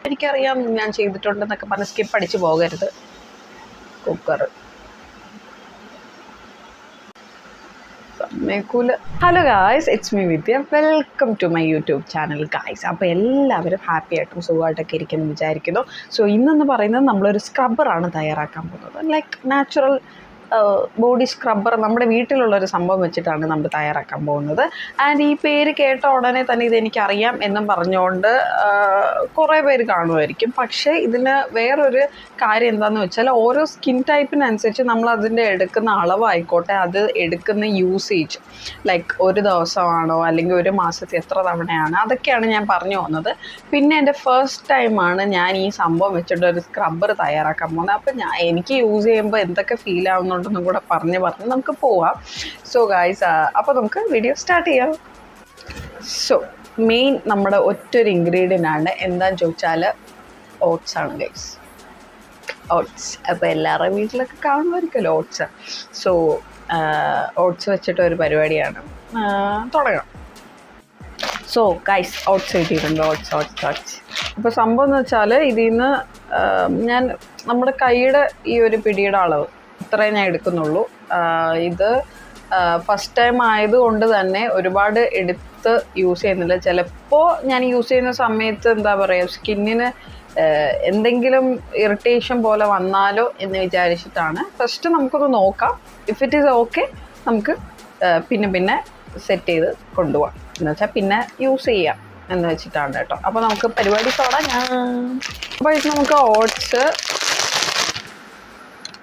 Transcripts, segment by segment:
എനിക്കറിയാം ഞാൻ ചെയ്തിട്ടുണ്ടെന്നൊക്കെ പറഞ്ഞ് സ്കിപ്പ് അടിച്ച് പോകരുത്. കുക്കർ സമ്മേക്കൂല. Hello guys, it's me Vidya. Welcome to my YouTube channel guys. അപ്പോൾ എല്ലാവരും ഹാപ്പി ആയിട്ടും സുഖമായിട്ടൊക്കെ ഇരിക്കുന്നു വിചാരിക്കുന്നു. സോ ഇന്നെന്ന് പറയുന്നത് നമ്മളൊരു സ്ക്രബ്ബറാണ് തയ്യാറാക്കാൻ പോകുന്നത്. ലൈക്ക് നാച്ചുറൽ ബോഡി സ്ക്രബ്ബർ നമ്മുടെ വീട്ടിലുള്ളൊരു സംഭവം വെച്ചിട്ടാണ് നമ്മൾ തയ്യാറാക്കാൻ പോകുന്നത്. ആൻഡ് ഈ പേര് കേട്ട ഉടനെ തന്നെ ഇതെനിക്കറിയാം എന്നും പറഞ്ഞുകൊണ്ട് കുറേ പേര് കാണുമായിരിക്കും. പക്ഷേ ഇതിന് വേറൊരു കാര്യം എന്താണെന്ന് വെച്ചാൽ ഓരോ സ്കിൻ ടൈപ്പിനനുസരിച്ച് നമ്മൾ അതിൻ്റെ എടുക്കുന്ന അളവായിക്കോട്ടെ, അത് എടുക്കുന്ന യൂസേജ്, ലൈക്ക് ഒരു ദിവസമാണോ അല്ലെങ്കിൽ ഒരു മാസത്തിൽ എത്ര തവണയാണ്, അതൊക്കെയാണ് ഞാൻ പറഞ്ഞു പോകുന്നത്. പിന്നെ എൻ്റെ ഫസ്റ്റ് ടൈമാണ് ഞാൻ ഈ സംഭവം വെച്ചിട്ട് ഒരു സ്ക്രബ്ബർ തയ്യാറാക്കാൻ പോകുന്നത്. അപ്പോൾ എനിക്ക് യൂസ് ചെയ്യുമ്പോൾ എന്തൊക്കെ ഫീൽ ആവുന്നുണ്ടെന്നും കൂടെ പറഞ്ഞ് നമുക്ക് പോവാം. സോ ഗായ്സ്, അപ്പോൾ നമുക്ക് വീഡിയോ സ്റ്റാർട്ട് ചെയ്യാം. സോ മെയിൻ നമ്മുടെ ഒറ്റൊരു ഇൻഗ്രീഡിയൻ്റ് ആണ്, എന്താണെന്ന് ചോദിച്ചാൽ ഓട്സ് ആണ് ഗൈസ്. ഓട്സ് അപ്പോൾ എല്ലാവരുടെയും വീട്ടിലൊക്കെ കാണുമായിരിക്കുമല്ലോ ഓട്സ്. സോ ഓട്സ് വെച്ചിട്ട് ഒരു പരിപാടിയാണ്, തുടങ്ങാം. സോ ഗൈസ്, ഓട്സ് കിട്ടിയിട്ടുണ്ട്. ഓട്സ് അപ്പോൾ സംഭവം എന്ന് വെച്ചാൽ ഇതിൽ നിന്ന് ഞാൻ നമ്മുടെ കൈയുടെ ഈ ഒരു പിടിയുടെ അളവ് ഇത്രയും ഞാൻ എടുക്കുന്നുള്ളൂ. ഇത് ഫസ്റ്റ് ടൈം ആയതുകൊണ്ട് തന്നെ ഒരുപാട് എടുത്ത് യൂസ് ചെയ്യുന്നില്ല. ചിലപ്പോൾ ഞാൻ യൂസ് ചെയ്യുന്ന സമയത്ത് എന്താ പറയുക, സ്കിന്നിന് എന്തെങ്കിലും ഇറിറ്റേഷൻ പോലെ വന്നാലോ എന്ന് വിചാരിച്ചിട്ടാണ്. ഫസ്റ്റ് നമുക്കൊന്ന് നോക്കാം. ഇഫ് ഇറ്റ് ഈസ് ഓക്കെ നമുക്ക് പിന്നെ സെറ്റ് ചെയ്ത് കൊണ്ടുപോകാം, എന്ന് വെച്ചാൽ പിന്നെ യൂസ് ചെയ്യാം എന്ന് വെച്ചിട്ടാണ് കേട്ടോ. അപ്പോൾ നമുക്ക് പരിപാടി തുടങ്ങാം. അപ്പോൾ ഇത് നമുക്ക് ഓട്സ്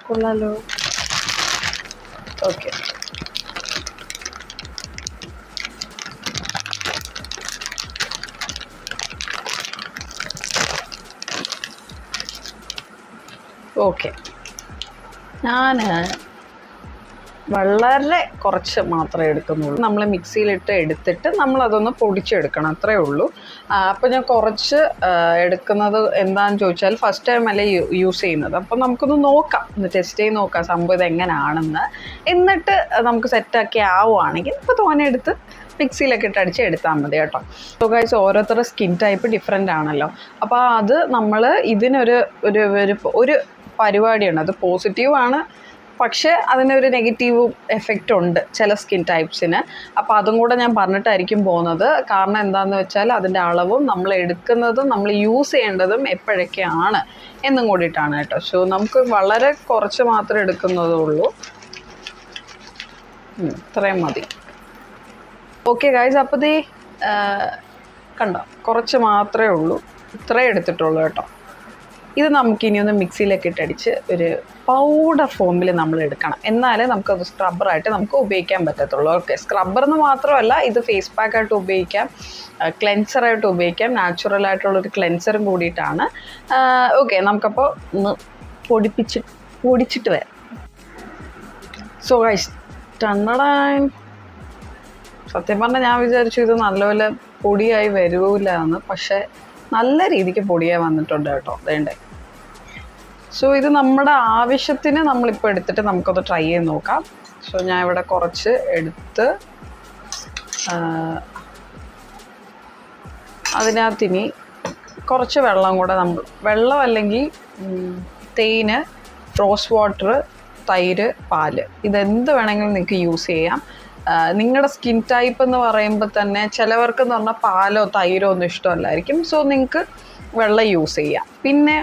കൊള്ളാലോ. Okay, okay. ഞാൻ വളരെ കുറച്ച് മാത്രമേ എടുക്കുന്നുള്ളൂ. നമ്മൾ മിക്സിയിലിട്ട് എടുത്തിട്ട് നമ്മളതൊന്ന് പൊടിച്ചെടുക്കണം, അത്രയേ ഉള്ളൂ. അപ്പോൾ ഞാൻ കുറച്ച് എടുക്കുന്നത് എന്താണെന്ന് ചോദിച്ചാൽ ഫസ്റ്റ് ടൈം അല്ലേ യൂസ് ചെയ്യുന്നത്. അപ്പോൾ നമുക്കൊന്ന് നോക്കാം, ഒന്ന് ടെസ്റ്റ് ചെയ്ത് നോക്കാം സംഭവം ഇത് എങ്ങനെയാണെന്ന്. എന്നിട്ട് നമുക്ക് സെറ്റാക്കി ആവുകയാണെങ്കിൽ ഇപ്പോൾ തോനെ എടുത്ത് മിക്സിയിലൊക്കെ ഇട്ട് അടിച്ച് എടുത്താൽ മതി കേട്ടോ. സോ ഗൈസ്, ഓരോരുത്തരുടെ സ്കിൻ ടൈപ്പ് ഡിഫറെൻ്റ് ആണല്ലോ. അപ്പോൾ അത് നമ്മൾ ഇതിനൊരു ഒരു പരിപാടിയാണ്. അത് പോസിറ്റീവാണ്, പക്ഷേ അതിനൊരു നെഗറ്റീവ് എഫക്റ്റ് ഉണ്ട് ചില സ്കിൻ ടൈപ്സിന്. അപ്പോൾ അതും കൂടെ ഞാൻ പറഞ്ഞിട്ടായിരിക്കും പോകുന്നത്. കാരണം എന്താണെന്ന് വെച്ചാൽ അതിൻ്റെ അളവും നമ്മൾ എടുക്കുന്നതും നമ്മൾ യൂസ് ചെയ്യേണ്ടതും എപ്പോഴൊക്കെയാണ് എന്നും കൂടിയിട്ടാണ് കേട്ടോ. സോ നമുക്ക് വളരെ കുറച്ച് മാത്രമേ എടുക്കുന്നതുള്ളൂ. ഇത്രയും മതി. ഓക്കെ ഗൈസ്, അപ്പോൾ ദേ കണ്ടോ, കുറച്ച് മാത്രമേ ഉള്ളൂ, ഇത്രയും എടുത്തിട്ടുള്ളൂ കേട്ടോ. ഇത് നമുക്കിനി ഒന്ന് മിക്സിയിലൊക്കെ ഇട്ടടിച്ച് ഒരു പൗഡർ ഫോമിൽ നമ്മൾ എടുക്കണം, എന്നാലേ നമുക്കത് സ്ക്രബ്ബറായിട്ട് നമുക്ക് ഉപയോഗിക്കാൻ പറ്റത്തുള്ളൂ. ഓക്കെ, സ്ക്രബ്ബർ എന്ന് മാത്രമല്ല, ഇത് ഫേസ് പാക്കായിട്ട് ഉപയോഗിക്കാം, ക്ലെൻസറായിട്ട് ഉപയോഗിക്കാം, നാച്ചുറലായിട്ടുള്ളൊരു ക്ലെൻസറും കൂടിയിട്ടാണ്. ഓക്കെ, നമുക്കപ്പോൾ ഒന്ന് പൊടിച്ചിട്ട് വരാം. സോ ഗൈസ്, സത്യം പറഞ്ഞാൽ ഞാൻ വിചാരിച്ചു ഇത് നല്ലപോലെ പൊടിയായി വരില്ല എന്ന്, പക്ഷേ നല്ല രീതിക്ക് പൊടിയായി വന്നിട്ടുണ്ട് കേട്ടോ. വേണ്ടേ? സോ ഇത് നമ്മുടെ ആവശ്യത്തിന് നമ്മളിപ്പോൾ എടുത്തിട്ട് നമുക്കൊന്ന് ട്രൈ ചെയ്ത് നോക്കാം. സോ ഞാൻ ഇവിടെ കുറച്ച് എടുത്ത് അതിനകത്തിനി കുറച്ച് വെള്ളം കൂടെ, വെള്ളം അല്ലെങ്കിൽ തേന്, റോസ് വാട്ടർ, തൈര്, പാല്, ഇതെന്ത് വേണമെങ്കിലും നിങ്ങൾക്ക് യൂസ് ചെയ്യാം. നിങ്ങളുടെ സ്കിൻ ടൈപ്പ് എന്ന് പറയുമ്പോൾ തന്നെ ചിലവർക്കെന്ന് പറഞ്ഞാൽ പാലോ തൈരോ ഒന്നും ഇഷ്ടമല്ലായിരിക്കും. സോ നിങ്ങൾക്ക് വെള്ളം യൂസ് ചെയ്യാം. പിന്നെ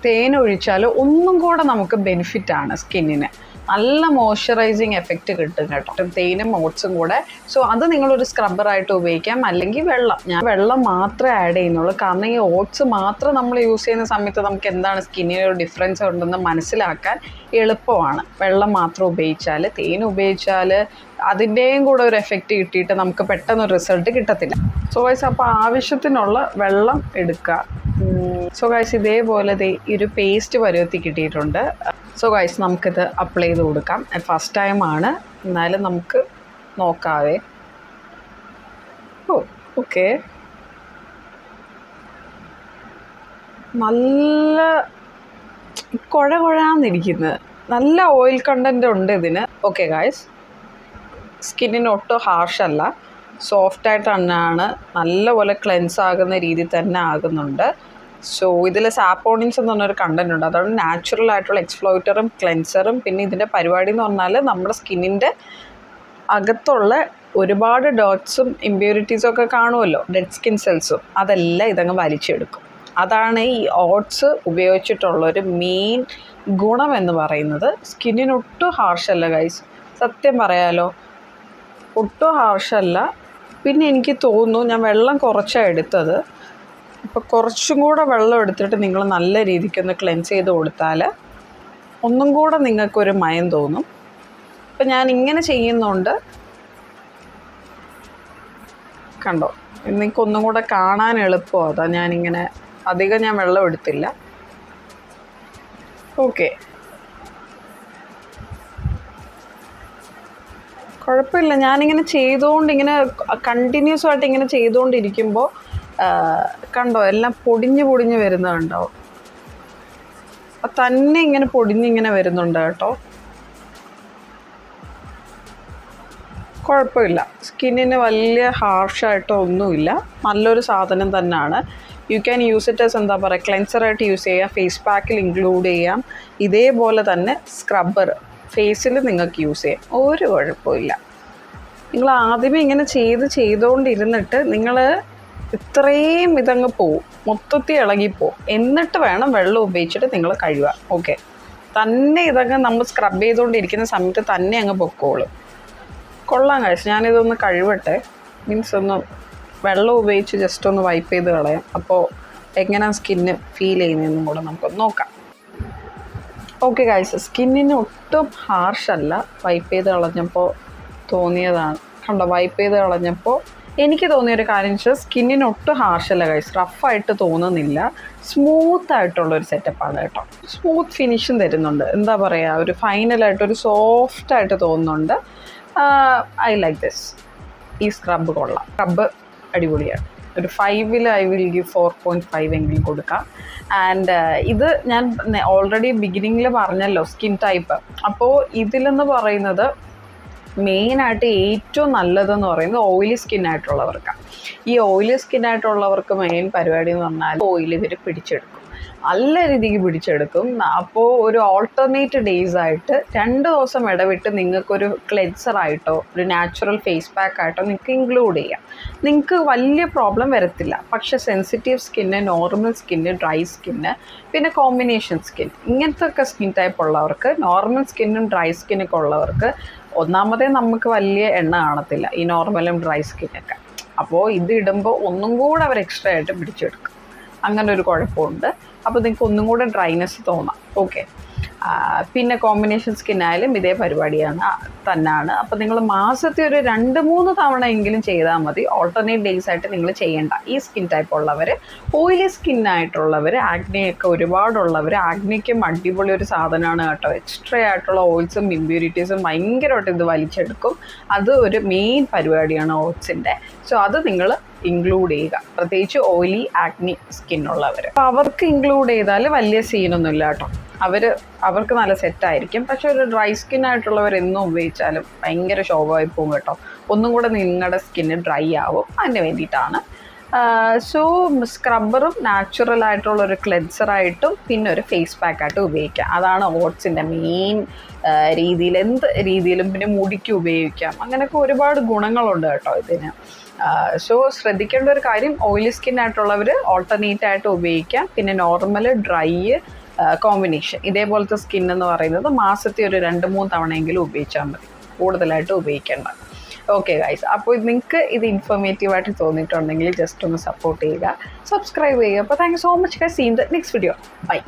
തേൻ ഒഴിച്ചാൽ ഒന്നും കൂടെ നമുക്ക് ബെനിഫിറ്റാണ് സ്കിന്നിന്, നല്ല മോയ്സ്ചറൈസിങ് എഫക്റ്റ് കിട്ടും കേട്ടോ, തേനും ഓട്സും കൂടെ. സോ അത് നിങ്ങളൊരു സ്ക്രബ്ബറായിട്ട് ഉപയോഗിക്കാം, അല്ലെങ്കിൽ വെള്ളം. ഞാൻ വെള്ളം മാത്രമേ ആഡ് ചെയ്യുന്നുള്ളൂ, കാരണം ഈ ഓട്സ് മാത്രം നമ്മൾ യൂസ് ചെയ്യുന്ന സമയത്ത് നമുക്ക് എന്താണ് സ്കിന്നിന് ഒരു ഡിഫറൻസ് ഉണ്ടെന്ന് മനസ്സിലാക്കാൻ എളുപ്പമാണ്. വെള്ളം മാത്രം ഉപയോഗിച്ചാൽ, തേൻ ഉപയോഗിച്ചാൽ അതിൻ്റെയും കൂടെ ഒരു എഫക്റ്റ് കിട്ടിയിട്ട് നമുക്ക് പെട്ടെന്ന് റിസൾട്ട് കിട്ടത്തില്ല. സോ ഗൈസ്, അപ്പോൾ ആവശ്യത്തിനുള്ള വെള്ളം എടുക്കുക. സോ ഗൈസ്, ഇതേപോലെ ഈ ഒരു പേസ്റ്റ് പരുവത്തിൽ കിട്ടിയിട്ടുണ്ട്. സോ ഗൈസ്, നമുക്കിത് അപ്ലൈ ചെയ്ത് കൊടുക്കാം. ഫസ്റ്റ് ടൈമാണ്, എന്നാലും നമുക്ക് നോക്കാതെ. ഓക്കെ, നല്ല കുഴകുഴാന്നിരിക്കുന്നത്, നല്ല ഓയിൽ കണ്ടൻറ് ഉണ്ട് ഇതിന്. ഓക്കെ ഗൈസ്, സ്കിന്നിന് ഒട്ടും ഹാർഷല്ല, സോഫ്റ്റായിട്ട് തന്നെയാണ്, നല്ലപോലെ ക്ലെൻസ് ആകുന്ന രീതിയിൽ തന്നെ ആകുന്നുണ്ട്. സോ ഇതിൽ സാപ്പോണിൻസ് എന്ന് പറഞ്ഞൊരു കണ്ടന്റ് ഉണ്ട്. അതാണ് നാച്ചുറൽ ആയിട്ടുള്ള എക്സ്പ്ലോയിറ്ററും ക്ലെൻസറും. പിന്നെ ഇതിൻ്റെ പരിപാടി എന്ന് പറഞ്ഞാൽ നമ്മുടെ സ്കിന്നിൻ്റെ അകത്തുള്ള ഒരുപാട് ഡോട്ട്സും ഇമ്പ്യൂരിറ്റീസും ഒക്കെ കാണുമല്ലോ, ഡെഡ് സ്കിൻ സെൽസും, അതെല്ലാം ഇതങ്ങ് വലിച്ചെടുക്കും. അതാണ് ഈ ഓട്സ് ഉപയോഗിച്ചിട്ടുള്ളൊരു മെയിൻ ഗുണമെന്ന് പറയുന്നത്. സ്കിന്നിനൊട്ടും ഹാർഷല്ല ഗൈസ്, സത്യം പറയാലോ, ഒട്ടും ഹാർഷല്ല. പിന്നെ എനിക്ക് തോന്നുന്നു ഞാൻ വെള്ളം കുറച്ചാണ് എടുത്തത്. അപ്പോൾ കുറച്ചും കൂടെ വെള്ളം എടുത്തിട്ട് നിങ്ങൾ നല്ല രീതിക്കൊന്ന് ക്ലെൻസ് ചെയ്ത് കൊടുത്താൽ ഒന്നും കൂടെ നിങ്ങൾക്കൊരു മയം തോന്നും. അപ്പം ഞാൻ ഇങ്ങനെ ചെയ്യുന്നുണ്ട്, കണ്ടോ, നിങ്ങൾക്കൊന്നും കൂടെ കാണാൻ എളുപ്പമാണ്. അതാ ഞാനിങ്ങനെ അധികം ഞാൻ വെള്ളം എടുത്തില്ല. ഓക്കെ, കുഴപ്പമില്ല. ഞാനിങ്ങനെ ഇങ്ങനെ കണ്ടിന്യൂസ് ആയിട്ട് ഇങ്ങനെ ചെയ്തുകൊണ്ടിരിക്കുമ്പോൾ കണ്ടോ എല്ലാം പൊടിഞ്ഞ് വരുന്നുണ്ടാവും. തന്നെ ഇങ്ങനെ പൊടിഞ്ഞിങ്ങനെ വരുന്നുണ്ട് കേട്ടോ. കുഴപ്പമില്ല, സ്കിന്നിന് വലിയ ഹാർഷായിട്ടോ ഒന്നുമില്ല, നല്ലൊരു സാധനം തന്നെയാണ്. You can use it as എന്താ പറയുക, ക്ലെൻസറായിട്ട് യൂസ് ചെയ്യാം, ഫേസ് പാക്കിൽ ഇൻക്ലൂഡ് ചെയ്യാം. ഇതേപോലെ തന്നെ സ്ക്രബ്ബർ ഫേസിൽ നിങ്ങൾക്ക് യൂസ് ചെയ്യാം, ഒരു കുഴപ്പമില്ല. നിങ്ങൾ ആദ്യമേ ഇങ്ങനെ ചെയ്തുകൊണ്ടിരുന്നിട്ട് നിങ്ങൾ ഇത്രയും ഇതങ്ങ് പോവും, മൊത്തത്തിൽ ഇളകിപ്പോവും. എന്നിട്ട് വേണം വെള്ളം ഉപയോഗിച്ചിട്ട് നിങ്ങൾ കഴുകുക. ഓക്കെ, തന്നെ ഇതങ്ങ് നമ്മൾ സ്ക്രബ് ചെയ്തുകൊണ്ടിരിക്കുന്ന സമയത്ത് തന്നെ അങ്ങ് പൊക്കോളും. കൊള്ളാം കഴിച്ച്. ഞാനിതൊന്ന് കഴുകട്ടെ, മീൻസ് ഒന്ന് വെള്ളം ഉപയോഗിച്ച് ജസ്റ്റ് ഒന്ന് വൈപ്പ് ചെയ്ത് കളയാം. അപ്പോൾ എങ്ങനെയാണ് സ്കിന്ന് ഫീൽ ചെയ്യുന്നതെന്നും കൂടെ നമുക്കൊന്ന് നോക്കാം. ഓക്കെ ഗൈസ്, സ്കിന്നിന് ഒട്ടും ഹാർഷല്ല. വൈപ്പ് ചെയ്ത് കളഞ്ഞപ്പോൾ തോന്നിയതാണ്, കണ്ടോ, വൈപ്പ് ചെയ്ത് കളഞ്ഞപ്പോൾ എനിക്ക് തോന്നിയൊരു കാര്യം വെച്ചാൽ സ്കിന്നിന് ഒട്ടും ഹാർഷല്ല ഗൈസ്, റഫായിട്ട് തോന്നുന്നില്ല, സ്മൂത്തായിട്ടുള്ളൊരു സെറ്റപ്പാണ് കേട്ടോ. സ്മൂത്ത് ഫിനിഷും തരുന്നുണ്ട്, എന്താ പറയുക, ഒരു ഫൈനലായിട്ടൊരു സോഫ്റ്റായിട്ട് തോന്നുന്നുണ്ട്. I like this. ഈ സ്ക്രബ് കൊള്ളാം, സ്ക്രബ് അടിപൊളിയാണ്. ഒരു 5-ൽ ഐ വിൽ ഗിവ് 4.5 എങ്കിലും കൊടുക്കാം. ആൻഡ് ഇത് ഞാൻ ഓൾറെഡി ബിഗിനിങ്ങിൽ പറഞ്ഞല്ലോ സ്കിൻ ടൈപ്പ്. അപ്പോൾ ഇതിലെന്ന് പറയുന്നത് മെയിനായിട്ട് ഏറ്റവും നല്ലതെന്ന് പറയുന്നത് ഓയിലി സ്കിന്നായിട്ടുള്ളവർക്കാണ്. ഈ ഓയിലി സ്കിന്നായിട്ടുള്ളവർക്ക് മെയിൻ പരിപാടി എന്ന് പറഞ്ഞാൽ ഓയിൽ ഇവർ പിടിച്ചെടുക്കും, നല്ല രീതിക്ക് പിടിച്ചെടുക്കും. അപ്പോൾ ഒരു ഓൾട്ടർനേറ്റ് ഡേയ്സ് ആയിട്ട് 2 ദിവസം ഇടവിട്ട് നിങ്ങൾക്കൊരു ക്ലെൻസറായിട്ടോ ഒരു നാച്ചുറൽ ഫേസ് പാക്കായിട്ടോ നിങ്ങൾക്ക് ഇൻക്ലൂഡ് ചെയ്യാം. നിങ്ങൾക്ക് വലിയ പ്രോബ്ലം വരത്തില്ല. പക്ഷേ sensitive skin, normal skin, dry skin, പിന്നെ കോമ്പിനേഷൻ സ്കിൻ, ഇങ്ങനത്തെ ഒക്കെ സ്കിൻ ടൈപ്പ് ഉള്ളവർക്ക്, നോർമൽ സ്കിന്നും ഡ്രൈ സ്കിന്നൊക്കെ ഉള്ളവർക്ക് ഒന്നാമതേ നമുക്ക് വലിയ എണ്ണ കാണത്തില്ല ഈ നോർമലും ഡ്രൈ സ്കിന്നൊക്കെ. അപ്പോൾ ഇത് ഇടുമ്പോൾ ഒന്നും കൂടെ അവർ എക്സ്ട്രാ ആയിട്ട് പിടിച്ചെടുക്കും. അങ്ങനെ ഒരു കുഴപ്പമുണ്ട്. അപ്പോൾ നിങ്ങൾക്ക് ഒന്നും കൂടെ ഡ്രൈനെസ് തോന്നാം. ഓക്കെ, പിന്നെ കോമ്പിനേഷൻ സ്കിന്നായാലും ഇതേ പരിപാടിയാണ് തന്നെയാണ്. അപ്പോൾ നിങ്ങൾ മാസത്തിൽ ഒരു 2-3 തവണയെങ്കിലും ചെയ്താൽ മതി. ഓൾട്ടർനേറ്റ് ഡേയ്സ് ആയിട്ട് നിങ്ങൾ ചെയ്യേണ്ട. ഈ സ്കിൻ ടൈപ്പ് ഉള്ളവർ, ഓയിലി സ്കിന്നായിട്ടുള്ളവർ, ആഗ്നിയൊക്കെ ഒരുപാടുള്ളവർ, ആഗ്നിക്കും അടിപൊളി ഒരു സാധനമാണ് കേട്ടോ. എക്സ്ട്രാ ആയിട്ടുള്ള ഓയിൽസും ഇമ്പ്യൂരിറ്റീസും ഭയങ്കരമായിട്ട് ഇത് വലിച്ചെടുക്കും. അത് ഒരു മെയിൻ പരിപാടിയാണ് ഓട്സിൻ്റെ. സോ അത് നിങ്ങൾ ഇൻക്ലൂഡ് ചെയ്യുക, പ്രത്യേകിച്ച് ഓയിലി ആഗ്നി സ്കിന്നുള്ളവർ. അപ്പോൾ അവർക്ക് ഇൻക്ലൂഡ് ചെയ്താൽ വലിയ സീനൊന്നുമില്ല കേട്ടോ. അവർക്ക് നല്ല സെറ്റായിരിക്കും. പക്ഷേ ഒരു ഡ്രൈ സ്കിന്നായിട്ടുള്ളവർ എന്നും ഉപയോഗിച്ചാലും ഭയങ്കര ശോഭമായി പോകും കേട്ടോ. ഒന്നും കൂടെ നിങ്ങളുടെ സ്കിന്ന് ഡ്രൈ ആവും. അതിന് വേണ്ടിയിട്ടാണ്. സോ സ്ക്രബ്ബറും നാച്ചുറലായിട്ടുള്ളൊരു ക്ലെൻസറായിട്ടും പിന്നെ ഒരു ഫേസ് പാക്കായിട്ടും ഉപയോഗിക്കാം. അതാണ് ഓട്സിൻ്റെ മെയിൻ രീതിയിൽ. എന്ത് രീതിയിലും പിന്നെ മുടിക്ക് ഉപയോഗിക്കാം. അങ്ങനെയൊക്കെ ഒരുപാട് ഗുണങ്ങളുണ്ട് കേട്ടോ ഇതിന്. സോ ശ്രദ്ധിക്കേണ്ട ഒരു കാര്യം, ഓയിലി സ്കിന്നായിട്ടുള്ളവർ ഓൾട്ടർനേറ്റ് ആയിട്ട് ഉപയോഗിക്കാം. പിന്നെ നോർമൽ, ഡ്രൈ, കോമ്പിനേഷൻ ഇതേപോലത്തെ സ്കിൻ എന്ന് പറയുന്നത് മാസത്തിൽ ഒരു 2-3 തവണയെങ്കിലും ഉപയോഗിച്ചാൽ മതി, കൂടുതലായിട്ട് ഉപയോഗിക്കേണ്ട. ഓക്കെ ഗൈസ്, അപ്പോൾ നിങ്ങൾക്ക് ഇത് ഇൻഫോർമേറ്റീവായിട്ട് തോന്നിയിട്ടുണ്ടെങ്കിൽ ജസ്റ്റ് ഒന്ന് സപ്പോർട്ട് ചെയ്യുക, സബ്സ്ക്രൈബ് ചെയ്യുക. അപ്പോൾ thank you so much guys. See in the next video. By.